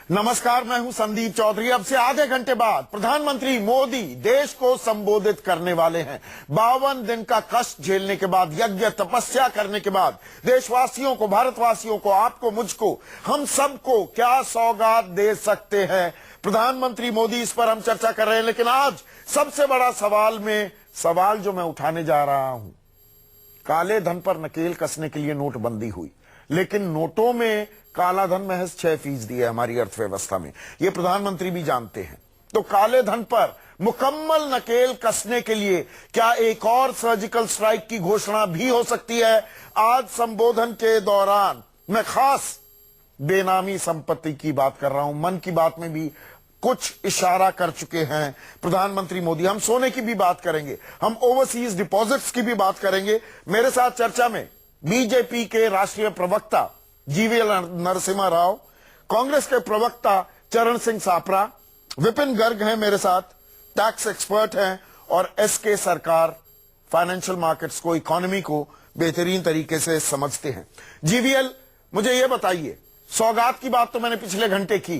नमस्कार, मैं हूं संदीप चौधरी। अब से आधे घंटे बाद प्रधानमंत्री मोदी देश को संबोधित करने वाले हैं। 52 दिन का कष्ट झेलने के बाद, यज्ञ तपस्या करने के बाद देशवासियों को, भारतवासियों को, आपको, मुझको, हम सबको क्या सौगात दे सकते हैं प्रधानमंत्री मोदी, इस पर हम चर्चा कर रहे हैं। लेकिन आज सबसे बड़ा सवाल जो मैं उठाने जा रहा हूं, काले धन पर नकेल कसने के लिए नोटबंदी हुई, लेकिन नोटों में काला धन महज 6% है हमारी अर्थव्यवस्था में। ये प्रधानमंत्री भी जानते हैं। तो काले धन पर मुकम्मल नकेल कसने के लिए क्या एक और सर्जिकल स्ट्राइक की घोषणा भी हो सकती है? आज संबोधन के दौरान मैं खास बेनामी संपत्ति की बात कर रहा हूं। मन की बात में भी कुछ इशारा कर चुके हैं प्रधानमंत्री मोदी। हम सोने की भी बात करेंगे, हम ओवरसीज डिपॉजिट्स की भी बात करेंगे। मेरे साथ चर्चा में बीजेपी के राष्ट्रीय प्रवक्ता जीवीएल नरसिम्हा राव, कांग्रेस के प्रवक्ता चरण सिंह सापरा, विपिन गर्ग हैं मेरे साथ, टैक्स एक्सपर्ट हैं, और एसके सरकार फाइनेंशियल मार्केट्स को, इकोनॉमी को बेहतरीन तरीके से समझते हैं। जीवीएल, मुझे यह बताइए, सौगात की बात तो मैंने पिछले घंटे की,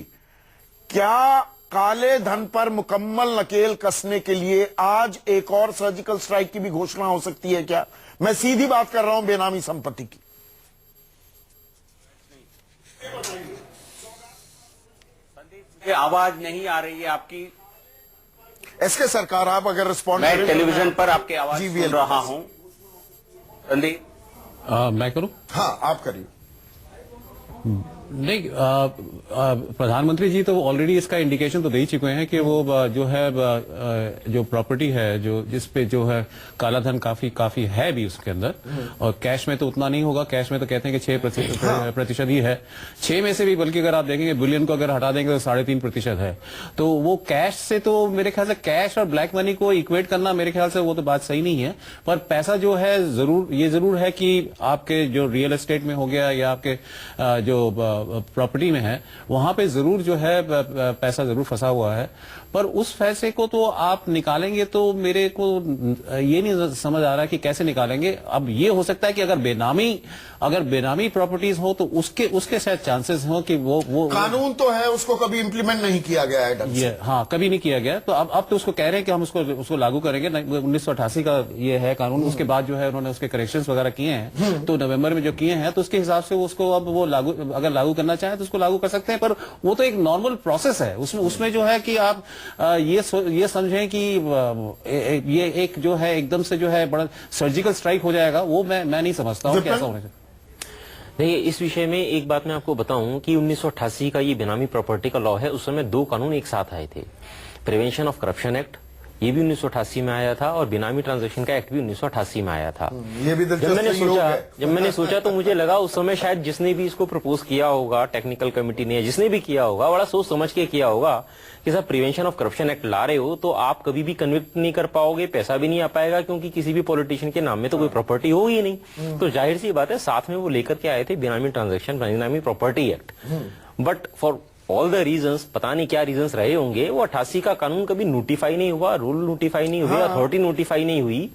क्या काले धन पर मुकम्मल नकेल कसने के लिए आज एक और सर्जिकल स्ट्राइक की भी घोषणा हो सकती है क्या? मैं सीधी बात कर रहा हूं बेनामी संपत्ति की। संदीप, आवाज नहीं आ रही है आपकी। एसके सरकार, आप अगर रिस्पॉन्ड मैं टेलीविजन पर आपकी आवाज सुन रहा हूं। संदीप, मैं करूं? हाँ, आप करिए। नहीं, प्रधानमंत्री जी तो ऑलरेडी इसका इंडिकेशन तो दे ही चुके हैं कि वो जो है जो प्रॉपर्टी है, जो जिस पे जो है काला धन काफी है भी उसके अंदर, और कैश में तो उतना नहीं होगा। कैश में तो कहते हैं कि 6% ही है। 6 में से भी, बल्कि अगर आप देखेंगे बिलियन को अगर हटा देंगे तो 3.5% है। तो वो कैश से, तो मेरे ख्याल से कैश और ब्लैक मनी को इक्वेट करना, मेरे ख्याल से वो तो बात सही नहीं है। पर पैसा जो है जरूर है कि आपके जो रियल एस्टेट में हो गया या आपके जो प्रॉपर्टी में है, वहां पे जरूर जो है पैसा जरूर फंसा हुआ है। पर उस पैसे को तो आप निकालेंगे तो मेरे को ये नहीं समझ आ रहा कि कैसे निकालेंगे। अब ये हो सकता है कि अगर बेनामी प्रॉपर्टीज हो तो उसके शायद चांसेस हो कि वो कानून तो है, उसको कभी इंप्लीमेंट नहीं किया गया है। ये हाँ, कभी नहीं किया गया। तो अब तो उसको कह रहे हैं कि हम उसको लागू करेंगे। 1988 का ये है कानून। उसके बाद जो है उन्होंने उसके करेक्शंस वगैरह किए हैं, तो नवंबर में जो किए हैं, तो उसके हिसाब से उसको अब वो अगर लागू करना चाहें तो उसको लागू कर सकते हैं। पर वो तो एक नॉर्मल प्रोसेस है। उसमें जो है कि आप ये समझें कि ये एक जो है एकदम से जो है बड़ा सर्जिकल स्ट्राइक हो जाएगा, वो मैं नहीं समझता हूँ कैसा होने से। देखिए, इस विषय में एक बात मैं आपको बताऊं कि 1988 का ये बेनामी प्रॉपर्टी का लॉ है। उस समय 2 कानून एक साथ आए थे। प्रिवेंशन ऑफ करप्शन एक्ट, ये भी 1988 में आया था, और बेनामी ट्रांजैक्शन का एक्ट भी 1988 में आया था। ये भी जब मैंने सोचा तो मुझे लगा उस समय शायद जिसने भी इसको प्रपोज किया होगा, टेक्निकल कमेटी ने, जिसने भी किया होगा, बड़ा सोच समझ के किया होगा कि sir prevention of corruption act ला रहे हो तो आप कभी भी कन्विक्ट नहीं कर पाओगे, पैसा भी नहीं आ पाएगा, क्योंकि किसी भी पॉलिटिशियन के नाम में तो कोई प्रॉपर्टी हो ही नहीं। तो जाहिर सी बात है, साथ में वो लेकर के आए थे बेनामी ट्रांजैक्शन, बेनामी property act. But for all the reasons, पता नहीं क्या रीजंस रहे होंगे, वो 88 का कानून कभी नोटिफाई नहीं हुआ, रूल नोटिफाई नहीं हुई, अथॉरिटी नोटिफाई नहीं हुई।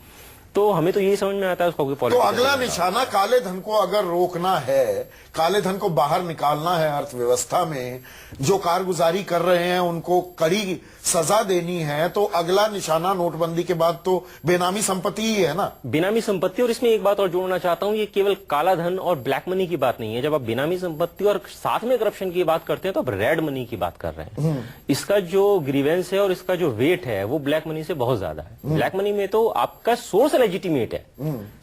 तो हमें तो यही समझ में आता है उसको कोई तो अगला निशाना, काले धन को अगर रोकना है, काले धन को बाहर निकालना है अर्थव्यवस्था में, जो कारगुजारी कर रहे हैं उनको कड़ी सजा देनी है, तो अगला निशाना नोटबंदी के बाद तो बेनामी संपत्ति ही है ना। बेनामी संपत्ति। और इसमें एक बात और जोड़ना चाहता हूं, ये केवल काला धन और ब्लैक मनी की बात नहीं है। जब आप बेनामी संपत्ति और साथ में करप्शन की बात करते हैं तो आप रेड मनी की बात कर रहे हैं। इसका जो ग्रीवेंस है और इसका जो वेट है वो ब्लैक मनी से बहुत ज्यादा है। ब्लैक मनी में तो आपका सोर्स लेजिटिमेट है,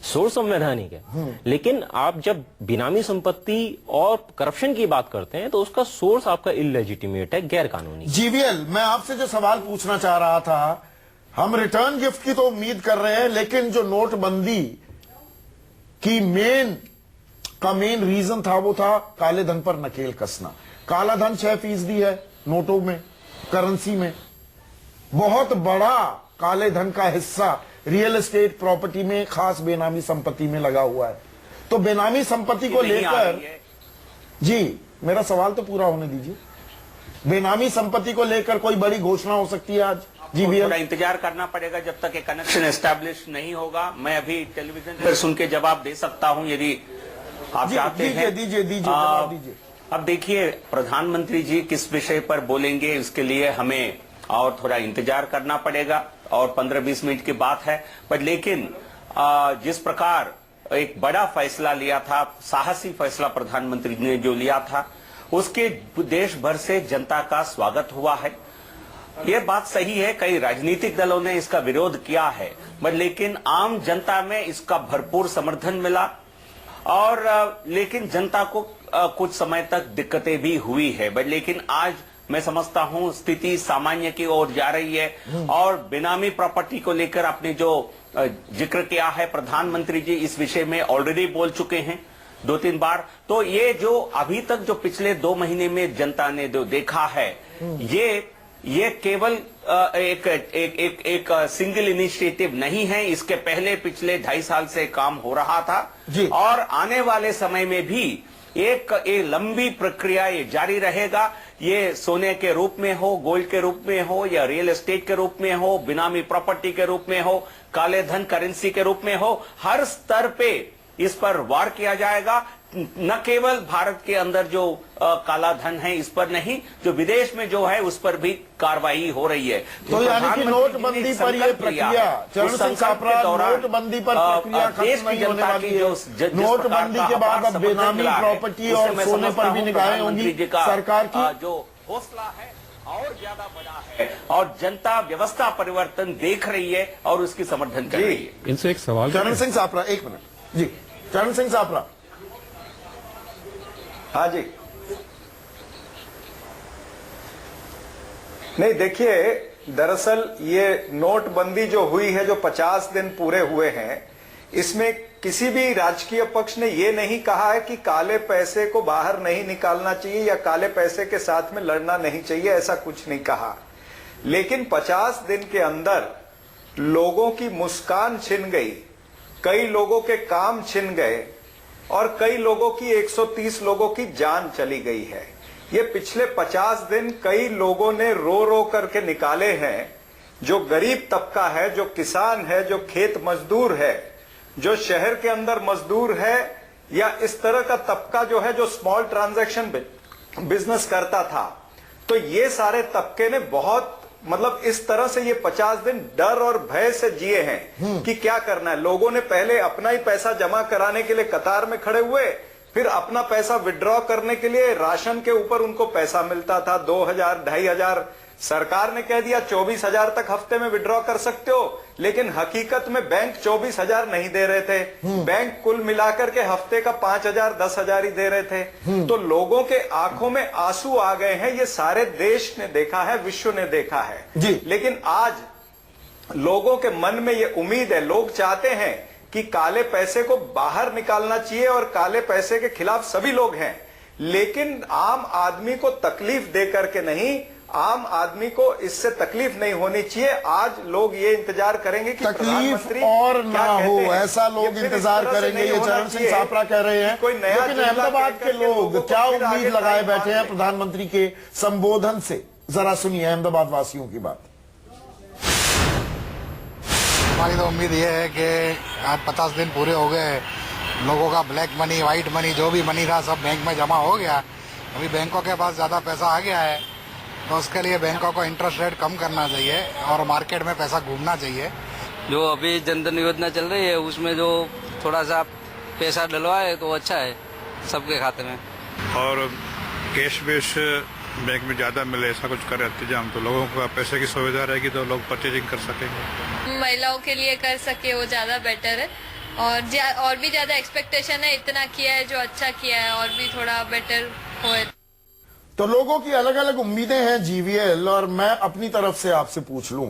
सोर्स संवैधानिक है, लेकिन आप जब बेनामी संपत्ति और करप्शन की बात करते हैं तो उसका सोर्स आपका इलेजिटिमेट है, गैर कानूनी। जीवीएल, मैं आपसे जो सवाल पूछना चाह रहा था, हम रिटर्न गिफ्ट की तो उम्मीद कर रहे हैं, लेकिन जो नोटबंदी की मेन रीजन था वो था काले धन पर नकेल कसना। काला धन 6% है नोटों में, करेंसी में। बहुत बड़ा काले धन का हिस्सा रियल एस्टेट प्रॉपर्टी में, खास बेनामी संपत्ति में लगा हुआ है। तो बेनामी संपत्ति को लेकर, जी मेरा सवाल तो पूरा होने दीजिए। बेनामी संपत्ति को लेकर कोई बड़ी घोषणा हो सकती है आज? जी भैया, थोड़ा इंतजार करना पड़ेगा जब तक एक कनेक्शन एस्टैब्लिश नहीं होगा। मैं अभी टेलीविजन पर सुन के जवाब दे सकता हूं यदि आप चाहते हैं। दीजिए जवाब दीजिए। अब देखिए प्रधानमंत्री जी किस विषय पर बोलेंगे, इसके लिए हमें और थोड़ा इंतजार करना पड़ेगा और 15-20 मिनट की बात है। पर लेकिन जिस प्रकार एक बड़ा फैसला लिया था, साहसी फैसला प्रधानमंत्री ने जो लिया था, उसके देश भर से जनता का स्वागत हुआ है। ये बात सही है, कई राजनीतिक दलों ने इसका विरोध किया है, पर लेकिन आम जनता में इसका भरपूर समर्थन मिला। और लेकिन जनता को कुछ समय तक दिक्कतें भी हुई है, बट लेकिन आज मैं समझता हूं स्थिति सामान्य की ओर जा रही है। और बेनामी प्रॉपर्टी को लेकर आपने जो जिक्र किया है, प्रधानमंत्री जी इस विषय में ऑलरेडी बोल चुके हैं 2-3 बार। तो ये जो अभी तक जो पिछले 2 महीने में जनता ने जो देखा है, ये केवल एक सिंगल इनिशिएटिव नहीं है। इसके पहले पिछले 2.5 साल से काम हो रहा था और आने वाले समय में भी एक लंबी प्रक्रिया ये जारी रहेगा। ये सोने के रूप में हो, गोल्ड के रूप में हो, या रियल एस्टेट के रूप में हो, बेनामी प्रॉपर्टी के रूप में हो, काले धन करेंसी के रूप में हो, हर स्तर पे इस पर वार किया जाएगा। न केवल भारत के अंदर जो काला धन है इस पर नहीं, जो विदेश में जो है उस पर भी कार्रवाई हो रही है। तो यानी कि नोटबंदी पर ये प्रक्रिया, चरण सिंह सापरा, नोटबंदी पर प्रक्रिया खत्म नहीं होने वाली है। नोटबंदी के बाद अब बेनामी प्रॉपर्टी और सोने पर भी निगाहें होंगी सरकार की। जो हौसला है और ज्यादा बड़ा है और जनता व्यवस्था परिवर्तन देख रही है और उसकी समर्थन कर रही है। इनसे एक सवाल, चरण सिंह सापरा, 1 मिनट जी। चरण सिंह सापरा। हाँ जी, नहीं देखिए, दरअसल ये नोटबंदी जो हुई है, जो 50 दिन पूरे हुए हैं, इसमें किसी भी राजकीय पक्ष ने ये नहीं कहा है कि काले पैसे को बाहर नहीं निकालना चाहिए या काले पैसे के साथ में लड़ना नहीं चाहिए, ऐसा कुछ नहीं कहा। लेकिन 50 दिन के अंदर लोगों की मुस्कान छिन गई, कई लोगों के काम छिन गए और कई लोगों की 130 लोगों की जान चली गई है। ये पिछले 50 दिन कई लोगों ने रो रो करके निकाले हैं। जो गरीब तबका है, जो किसान है, जो खेत मजदूर है, जो शहर के अंदर मजदूर है, या इस तरह का तबका जो है जो स्मॉल ट्रांजैक्शन बिजनेस करता था, तो ये सारे तबके ने बहुत मतलब इस तरह से ये 50 दिन डर और भय से जिए हैं कि क्या करना है। लोगों ने पहले अपना ही पैसा जमा कराने के लिए कतार में खड़े हुए, फिर अपना पैसा विड्रॉ करने के लिए राशन के ऊपर उनको पैसा मिलता था 2000, 2500। सरकार ने कह दिया 24,000 तक हफ्ते में विड्रॉ कर सकते हो, लेकिन हकीकत में बैंक 24,000 नहीं दे रहे थे। बैंक कुल मिलाकर के हफ्ते का 5,000, 10,000 ही दे रहे थे। तो लोगों के आंखों में आंसू आ गए हैं। ये सारे देश ने देखा है, विश्व ने देखा है जी। लेकिन आज लोगों के मन में ये उम्मीद है, लोग चाहते हैं कि काले पैसे को बाहर निकालना चाहिए और काले पैसे के खिलाफ सभी लोग हैं, लेकिन आम आदमी को तकलीफ दे करके नहीं। आम आदमी को इससे तकलीफ नहीं होनी चाहिए। आज लोग ये इंतजार करेंगे कि तकलीफ और ना हो, ऐसा लोग इंतजार करेंगे, ये चरण सिंह सापरा कह रहे हैं। कोई नया, लेकिन अहमदाबाद के लोग क्या उम्मीद लगाए बैठे हैं प्रधानमंत्री के संबोधन से? जरा सुनिए अहमदाबाद वासियों की बात। हमारी तो उम्मीद ये है कि आज 50 दिन पूरे हो गए, लोगों का ब्लैक मनी, व्हाइट मनी, जो भी मनी था सब बैंक में जमा हो गया। अभी बैंकों के पास ज्यादा पैसा आ गया है, तो उसके लिए बैंकों को इंटरेस्ट रेट कम करना चाहिए और मार्केट में पैसा घूमना चाहिए। जो अभी जनधन योजना चल रही है उसमें जो थोड़ा सा पैसा डलवाए तो अच्छा है सबके खाते में, और कैश बेस बैंक में ज्यादा मिले, ऐसा कुछ करे इंतजाम, तो लोगों को पैसे की सुविधा रहेगी तो लोग परचेजिंग कर सकेंगे। महिलाओं के लिए कर सके वो ज्यादा बेटर है और भी ज्यादा एक्सपेक्टेशन है। इतना किया है जो अच्छा किया है, और भी थोड़ा बेटर हो। तो लोगों की अलग अलग उम्मीदें हैं जीवीएल, और मैं अपनी तरफ से आपसे पूछ लूं,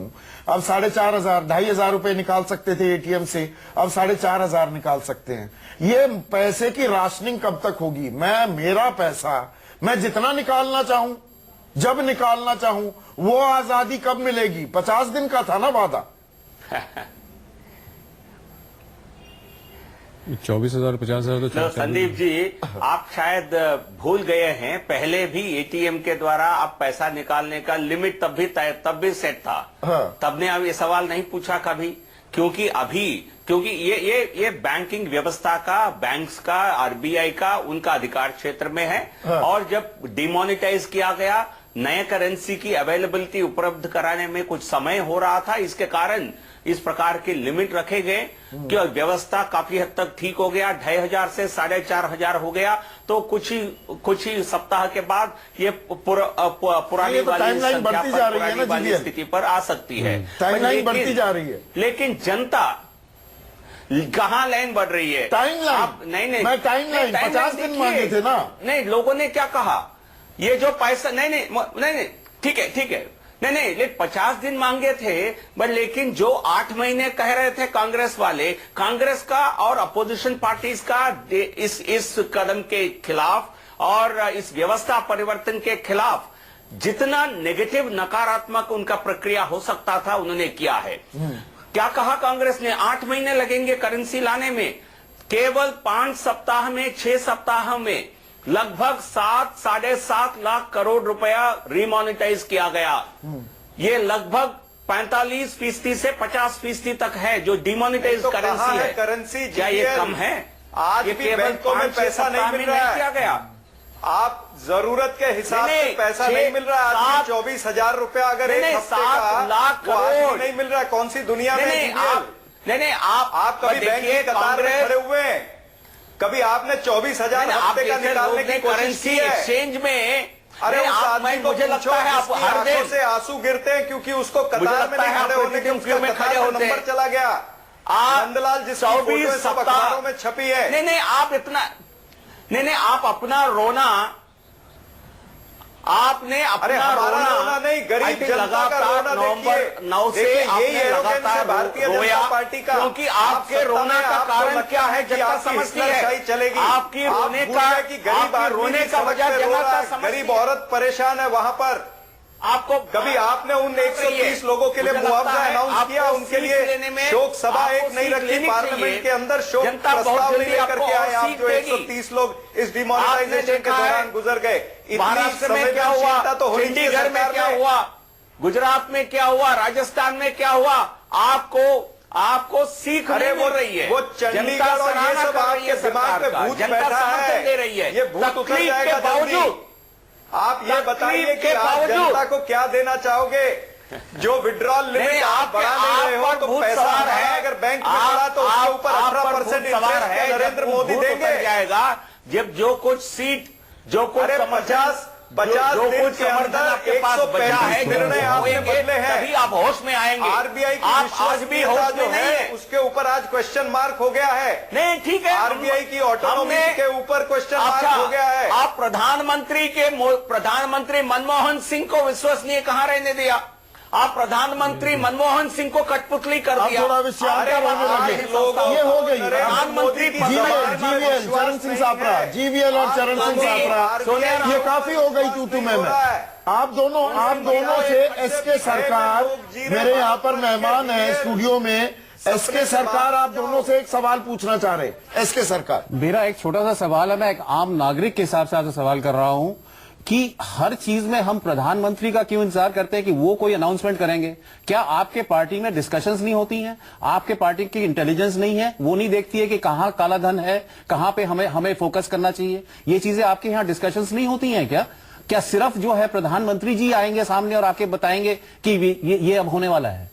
अब 4,500, 2,500 रुपए निकाल सकते थे एटीएम से, अब 4,500 निकाल सकते हैं। ये पैसे की राशनिंग कब तक होगी? मेरा पैसा मैं जितना निकालना चाहूं, जब निकालना चाहूं, वो आजादी कब मिलेगी? 50 दिन का था ना वादा। 24,000, 50,000 तो संदीप जी, आप शायद भूल गए हैं, पहले भी एटीएम के द्वारा आप पैसा निकालने का लिमिट तब भी सेट था। हाँ। तब ने अब ये सवाल नहीं पूछा कभी, क्योंकि अभी क्योंकि ये बैंकिंग व्यवस्था का, बैंक्स का, आरबीआई का, उनका अधिकार क्षेत्र में है। और जब डिमोनेटाइज किया गया, नए करेंसी की अवेलेबिलिटी उपलब्ध कराने में कुछ समय हो रहा था, इसके कारण इस प्रकार के लिमिट रखे गए कि व्यवस्था काफी हद तक ठीक हो गया। 2500 से 4500 हो गया, तो कुछ ही सप्ताह के बाद ये पुरानी वाली स्थिति पर आ सकती है। टाइमलाइन बढ़ती जा रही है, लेकिन जनता कहां लाइन बढ़ रही है? नहीं, मैं टाइमलाइन 50 दिन मांगे थे ना। नहीं, लोगों ने क्या कहा, ये जो पैसा नहीं, ठीक है, नहीं, 50 दिन मांगे थे, बट लेकिन जो 8 महीने कह रहे थे कांग्रेस वाले, कांग्रेस का और अपोजिशन पार्टीज का इस कदम के खिलाफ और इस व्यवस्था परिवर्तन के खिलाफ जितना नेगेटिव, नकारात्मक उनका प्रक्रिया हो सकता था, उन्होंने किया है। क्या कहा कांग्रेस ने? 8 महीने लगेंगे करेंसी लाने में, केवल 5 सप्ताह में, 6 सप्ताह में लगभग 7-7.5 लाख करोड़ रुपया रिमोनेटाइज किया गया। ये लगभग 45% से 50% तक है जो डिमोनेटाइज तो करेंसी है। करेंसी क्या ये कम है? आज ये भी बैंकों में पैसा नहीं मिल रहा है, किया गया। आप जरूरत के हिसाब से पैसा नहीं मिल रहा है। आज 24,000 रुपया अगर एक हफ्ते 7 लाख का करोड़ नहीं मिल रहा है, कौन सी दुनिया में? नहीं, आप कभी बैंक की कतार में खड़े हुए हैं? कभी आपने 24,000 हफ्ते का निकालने की कोशिश की है? एक्सचेंज में अरे उस आदमी को मुझे लगता है आप हर आंखों से आंसू गिरते हैं क्योंकि उसको कतार में नहीं खड़े होने के उसका कतार का नंबर चला गया। नंदलाल जिसकी फोटो सब अखबारों में छपी है। नहीं, आप इतना नहीं, आप अपना रोना, आपने अपना रोना नहीं, गरीब जनता का रोना। नवंबर 9 से आपने लगातार भारतीय जनता पार्टी का, क्योंकि आपके रोने का कारण क्या है जनता समझती है। चलेगी आपकी रोने का, कि गरीब रोने का वजह जनता समझती है। गरीब औरत परेशान है वहां पर। आपको कभी आपने उन 130 लोगों के लिए मुआवजा अनाउंस किया? उनके लिए शोक सभा एक नहीं रखी पार्लियामेंट के अंदर, शोक प्रस्ताव नहीं लेकर के आए आप, जो 130 लोग इस डिमोनेटाइजेशन के दौरान गुजर गए। महाराष्ट्र में क्या हुआ, तो होनी चाहिए चंडीगढ़ में क्या हुआ, गुजरात में क्या हुआ, राजस्थान में क्या हुआ, आपको सीख मिल रही है। वो चंडीगढ़ और ये सब आपके दिमाग में भूत बैठा है, दे रही है। ये भूत उतर जाएगा जल्दी। आप ये बताइए कि आप जनता को क्या देना चाहोगे? जो विड्रॉल लिमिट आप बढ़ा नहीं रहे हो, तो पैसा है अगर बैंक में पड़ा तो उसके ऊपर 18% इंटरेस्ट नरेंद्र मोदी देंगे। जाएगा जब जो कुछ सीट, जो कुछ 50 दिन के अंदर आपके पास बचा है, निर्णय आपने बदले हैं, तभी आप होश में आएंगे। आरबीआई की आज भी होश में नहीं है, उसके ऊपर आज क्वेश्चन मार्क हो गया है। नहीं, ठीक है, आरबीआई की ऑटोनॉमी के ऊपर क्वेश्चन मार्क हो गया है। आप प्रधानमंत्री मनमोहन सिंह को विश्वसनीय कहां रहने दिया? आप प्रधानमंत्री मनमोहन सिंह को कठपुतली कर दिया। थोड़ा विश्वास ये हो गई। प्रधानमंत्री जीवीएल चरण सिंह सापरा, जीवीएल और चरण सिंह सापरा, ये काफी हो गई तू में। आप दोनों से एसके सरकार, मेरे यहाँ पर मेहमान है स्टूडियो में, एसके सरकार, आप दोनों से एक सवाल पूछना चाह रहे हैं। एसके सरकार, मेरा एक छोटा सा सवाल है, मैं एक आम नागरिक के हिसाब से आपसे सवाल कर रहा हूं कि हर चीज में हम प्रधानमंत्री का क्यों इंतजार करते हैं कि वो कोई अनाउंसमेंट करेंगे? क्या आपके पार्टी में डिस्कशंस नहीं होती हैं? आपके पार्टी की इंटेलिजेंस नहीं है? वो नहीं देखती है कि कहां काला धन है, कहां पे हमें फोकस करना चाहिए? ये चीजें आपके यहाँ डिस्कशंस नहीं होती हैं क्या सिर्फ जो है प्रधानमंत्री जी आएंगे सामने और आके बताएंगे कि ये अब होने वाला है?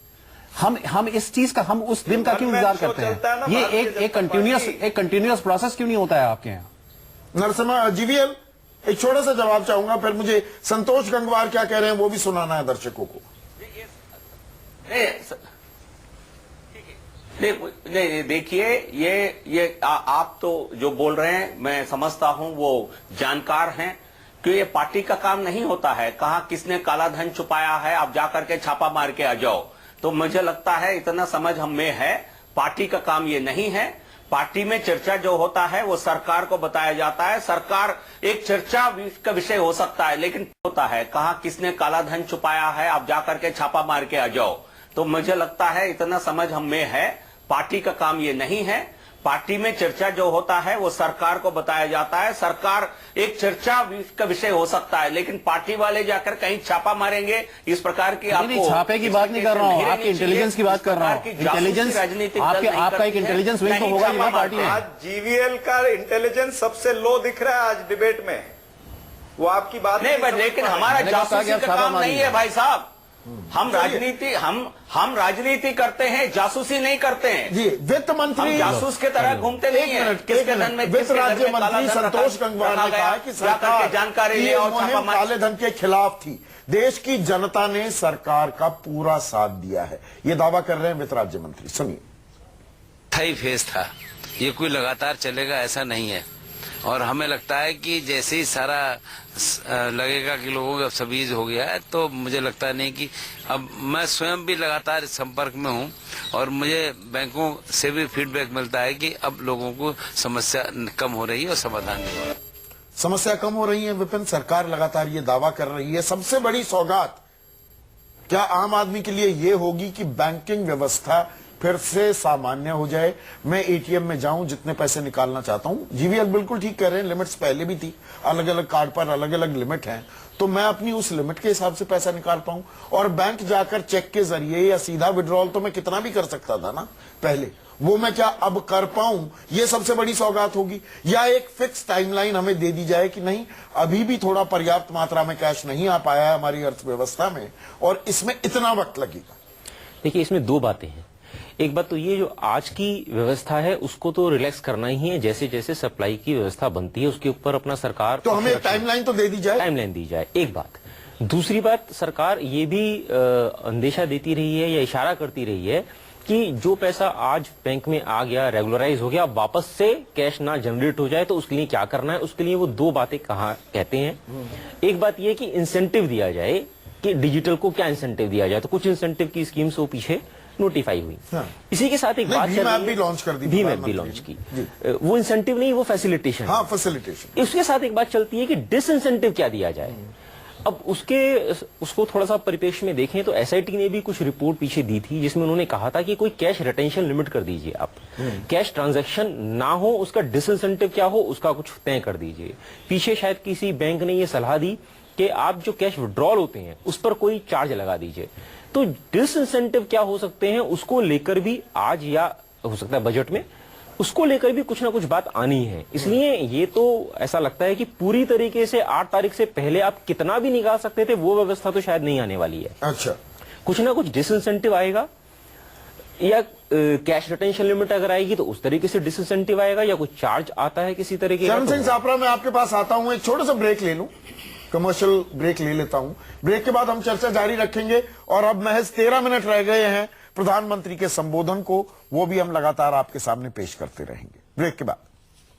हम इस चीज का, हम उस दिन का क्यों इंतजार करते हैं? ये एक कंटिन्यूअस प्रोसेस क्यों नहीं होता है आपके यहाँ? नरसिम्हा, जीवीएल, एक छोटा सा जवाब चाहूंगा, फिर मुझे संतोष गंगवार क्या कह रहे हैं वो भी सुनाना है दर्शकों को। नहीं, देखिए, ये आप तो जो बोल रहे हैं मैं समझता हूं, वो जानकार हैं कि ये पार्टी का काम नहीं होता है। कहां किसने काला धन छुपाया है, आप जाकर के छापा मार के आ जाओ। तो मुझे लगता है इतना समझ हम में है, पार्टी का काम ये नहीं है। पार्टी में चर्चा जो होता है वो सरकार को बताया जाता है। सरकार एक चर्चा का विषय हो सकता है, लेकिन होता है कहां किसने काला धन छुपाया है, आप जाकर के छापा मार के आ जाओ। तो मुझे लगता है इतना समझ हम में है, पार्टी का काम ये नहीं है। पार्टी में चर्चा जो होता है वो सरकार को बताया जाता है। सरकार एक चर्चा का विषय हो सकता है, लेकिन पार्टी वाले जाकर कहीं छापा मारेंगे इस प्रकार की नहीं, छापे की बात नहीं कर रहा हूँ, आपके इंटेलिजेंस की बात कर रहा हूँ। इंटेलिजेंस राजनीतिक आपका एक इंटेलिजेंस विंग तो होगा ही ना पार्टी में। आज जीवीएल का इंटेलिजेंस सबसे लो दिख रहा है आज डिबेट में, वो आपकी बात नहीं, लेकिन हमारा जासूसी का काम नहीं है भाई साहब। हम राजनीति करते हैं, जासूसी नहीं करते हैं जी। वित्त मंत्री हम जासूस के तरह घूमते नहीं हैं। किसके धन में वित्त राज्य मंत्री संतोष गंगवार ने कहा कि सरकार जानकारी ये मुहिम काले धन के खिलाफ थी। देश की जनता ने सरकार का पूरा साथ दिया है, ये दावा कर रहे हैं वित्त राज्य मंत्री। सुनिए। स्थायी फेज था, ये कोई लगातार चलेगा ऐसा नहीं है। और हमें लगता है कि जैसे ही सारा लगेगा कि लोगों का सबीज हो गया है, तो मुझे लगता नहीं कि अब मैं स्वयं भी लगातार इस संपर्क में हूं और मुझे बैंकों से भी फीडबैक मिलता है कि अब लोगों को समस्या कम हो रही है और समाधान नहीं हो रहा। समस्या कम हो रही है विपिन, सरकार लगातार ये दावा कर रही है। सबसे बड़ी सौगात क्या आम आदमी के लिए ये होगी कि बैंकिंग व्यवस्था फिर से सामान्य हो जाए, मैं एटीएम में जाऊं, जितने पैसे निकालना चाहता हूं। जीवीएल बिल्कुल ठीक कह रहे हैं, लिमिट्स पहले भी थी, अलग अलग कार्ड पर अलग अलग लिमिट है, तो मैं अपनी उस लिमिट के हिसाब से पैसा निकाल पाऊं। और बैंक जाकर चेक के जरिए या सीधा विड्रॉल तो मैं कितना भी कर सकता था ना पहले, वो मैं क्या अब कर पाऊं, ये सबसे बड़ी सौगात होगी। या एक फिक्स टाइमलाइन हमें दे दी जाए कि नहीं, अभी भी थोड़ा पर्याप्त मात्रा में कैश नहीं आ पाया है हमारी अर्थव्यवस्था में और इसमें इतना वक्त लगेगा। देखिए, इसमें दो बातें हैं। एक बात तो ये, जो आज की व्यवस्था है उसको तो रिलैक्स करना ही है, जैसे जैसे सप्लाई की व्यवस्था बनती है उसके ऊपर अपना सरकार तो हमें टाइमलाइन तो दे दी जाए, टाइमलाइन दी जाए, एक बात। दूसरी बात, सरकार ये भी अंदेशा देती रही है या इशारा करती रही है कि जो पैसा आज बैंक में आ गया, रेगुलराइज हो गया, वापस से कैश ना जनरेट हो जाए तो उसके लिए क्या करना है। उसके लिए वो दो बातें कहते हैं। एक बात ये कि इंसेंटिव दिया जाए, कि डिजिटल को क्या इंसेंटिव दिया जाए, तो कुछ इंसेंटिव की स्कीम्स वो पीछे नोटिफाई हुई। इसी के साथ एक बात भीम ऐप भी लॉन्च कर दी, भीम ऐप भी लॉन्च की। वो इंसेंटिव नहीं, वो फैसिलिटेशन। हाँ, फैसिलिटेशन। इसके साथ एक बात चलती है कि डिसइंसेंटिव क्या दिया जाए। अब उसको थोड़ा सा परिप्रेक्ष्य में देखें तो एसआईटी ने भी कुछ रिपोर्ट पीछे दी थी जिसमें उन्होंने कहा था कि कोई कैश रिटेंशन लिमिट कर दीजिए, आप कैश ट्रांजैक्शन ना हो, उसका डिसइंसेंटिव क्या हो उसका कुछ तय कर दीजिए। पीछे शायद किसी बैंक ने ये सलाह दी कि आप जो कैश विड्रॉल होते हैं उस पर कोई चार्ज लगा दीजिए। तो डिसइंसेंटिव क्या हो सकते हैं उसको लेकर भी आज या हो सकता है बजट में उसको लेकर भी कुछ ना कुछ बात आनी है। इसलिए ये तो ऐसा लगता है कि पूरी तरीके से 8 तारीख से पहले आप कितना भी निकाल सकते थे वो व्यवस्था तो शायद नहीं आने वाली है। अच्छा, कुछ ना कुछ डिसइंसेंटिव आएगा, या कैश रिटेंशन लिमिट अगर आएगी तो उस तरीके से डिसइंसेंटिव आएगा, या कुछ चार्ज आता है किसी तरीके का। चरण सिंह सापरा, मैं आपके पास आता हूं, एक छोटा सा ब्रेक ले लूं, कमर्शियल ब्रेक ले लेता हूं। ब्रेक के बाद हम चर्चा जारी रखेंगे और अब महज 13 मिनट रह गए हैं प्रधानमंत्री के संबोधन को, वो भी हम लगातार आपके सामने पेश करते रहेंगे। ब्रेक के बाद